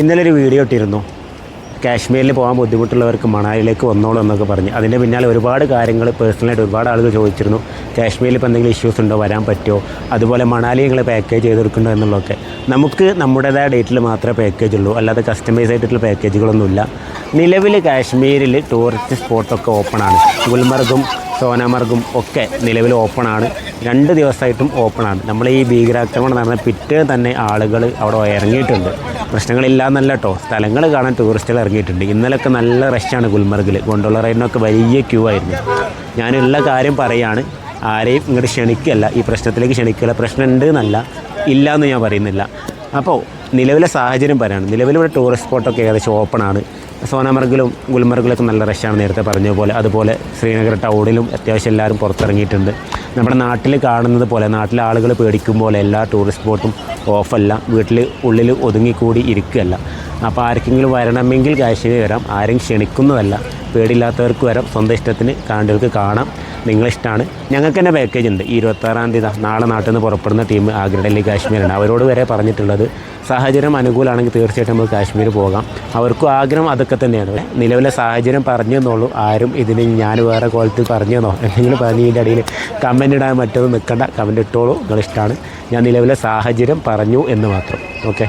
ഇന്നലെ ഒരു വീഡിയോ ഇട്ടിരുന്നു, കാശ്മീരിൽ പോകാൻ ബുദ്ധിമുട്ടുള്ളവർക്ക് മണാലിയിലേക്ക് വന്നോളൂ എന്നൊക്കെ പറഞ്ഞ്. അതിൻ്റെ പിന്നാലെ ഒരുപാട് കാര്യങ്ങൾ പേഴ്സണലായിട്ട് ഒരുപാട് ആളുകൾ ചോദിച്ചിരുന്നു. കാശ്മീരിൽ ഇപ്പോൾ എന്തെങ്കിലും ഇഷ്യൂസ് ഉണ്ടോ, വരാൻ പറ്റുമോ, അതുപോലെ മണാലി നിങ്ങൾ പാക്കേജ് ചെയ്തെടുക്കണ്ടോ എന്നുള്ളതൊക്കെ. നമുക്ക് നമ്മുടേതായ ഡേറ്റിൽ മാത്രമേ പാക്കേജ് ഉള്ളൂ, അല്ലാതെ കസ്റ്റമൈസ് ആയിട്ടുള്ള പാക്കേജുകളൊന്നുമില്ല. നിലവിൽ കാശ്മീരിൽ ടൂറിസ്റ്റ് സ്പോട്ടൊക്കെ ഓപ്പണാണ്. ഗുൽമർഗും സോനാമർഗും ഒക്കെ നിലവിൽ ഓപ്പണാണ്. 2 ദിവസമായിട്ടും ഓപ്പണാണ്. നമ്മൾ ഈ ഭീകരാക്രമണം നടന്ന പിറ്റേ തന്നെ ആളുകൾ അവിടെ ഇറങ്ങിയിട്ടുണ്ട്. പ്രശ്നങ്ങളില്ല എന്നല്ല കേട്ടോ, സ്ഥലങ്ങൾ കാണാൻ ടൂറിസ്റ്റുകൾ ഇറങ്ങിയിട്ടുണ്ട്. ഇന്നലെയൊക്കെ നല്ല റഷാണ് ഗുൽമർഗിൽ. ഗോണ്ടോള റൈഡിനൊക്കെ വലിയ ക്യൂ ആയിരുന്നു. ഞാനുള്ള കാര്യം പറയുകയാണ്, ആരെയും ഇങ്ങോട്ട് ക്ഷണിക്കുകയല്ല, ഈ പ്രശ്നത്തിലേക്ക് ക്ഷണിക്കുകയല്ല. പ്രശ്നം ഉണ്ട് എന്നല്ല, ഇല്ല എന്ന് ഞാൻ പറയുന്നില്ല. അപ്പോൾ നിലവിലെ സാഹചര്യം പറയുകയാണ്. നിലവിലിവിടെ ടൂറിസ്റ്റ് സ്പോട്ടൊക്കെ ഏകദേശം ഓപ്പണാണ്. സോനാമർഗിലും ഗുൽമർഗിലൊക്കെ നല്ല റഷാണ്, നേരത്തെ പറഞ്ഞ പോലെ. അതുപോലെ ശ്രീനഗർ ടൗണിലും അത്യാവശ്യം എല്ലാവരും പുറത്തിറങ്ങിയിട്ടുണ്ട്. നമ്മുടെ നാട്ടിൽ കാണുന്നത് പോലെ, നാട്ടിലെ ആളുകൾ പേടിക്കും പോലെ എല്ലാ ടൂറിസ്റ്റ് സ്പോട്ടും ഓഫല്ല. വീട്ടിൽ ഉള്ളിൽ ഒതുങ്ങിക്കൂടി ഇരിക്കുകയല്ല. അപ്പോൾ ആർക്കെങ്കിലും വരണമെങ്കിൽ കാശ്മീർ വരാം, ആരും ക്ഷണിക്കുന്നതല്ല. പേടിയില്ലാത്തവർക്ക് വരാം, സ്വന്തം ഇഷ്ടത്തിന് കാണേണ്ടവർക്ക് കാണാം. നിങ്ങളിഷ്ടമാണ്. ഞങ്ങൾക്ക് തന്നെ പാക്കേജ് ഉണ്ട്. ഈ 26-ാം തീയതി നാളെ നാട്ടിൽ നിന്ന് പുറപ്പെടുന്ന ടീം ആഗ്ര, ഡൽഹി, കാശ്മീരാണ്. അവരോട് വരെ പറഞ്ഞിട്ടുള്ളത്, സാഹചര്യം അനുകൂലമാണെങ്കിൽ തീർച്ചയായിട്ടും നമുക്ക് കാശ്മീർ പോകാം. അവർക്കും ആഗ്രഹം അതൊക്കെ തന്നെയാണ്. നിലവിലെ സാഹചര്യം പറഞ്ഞു എന്നുള്ളൂ. ആരും ഇതിന് ഞാൻ വേറെ കോലത്തിൽ പറഞ്ഞെന്നോ എന്തെങ്കിലും പറഞ്ഞ് ഇതിൻ്റെ ഇടയിൽ കമൻ്റ് ഇടാൻ മറ്റൊന്നും നിൽക്കണ്ട. കമൻ്റ് ഇട്ടോളൂ, നിങ്ങളിഷ്ടമാണ്. ഞാൻ നിലവിലെ സാഹചര്യം പറഞ്ഞു എന്ന് മാത്രം. ഓക്കെ.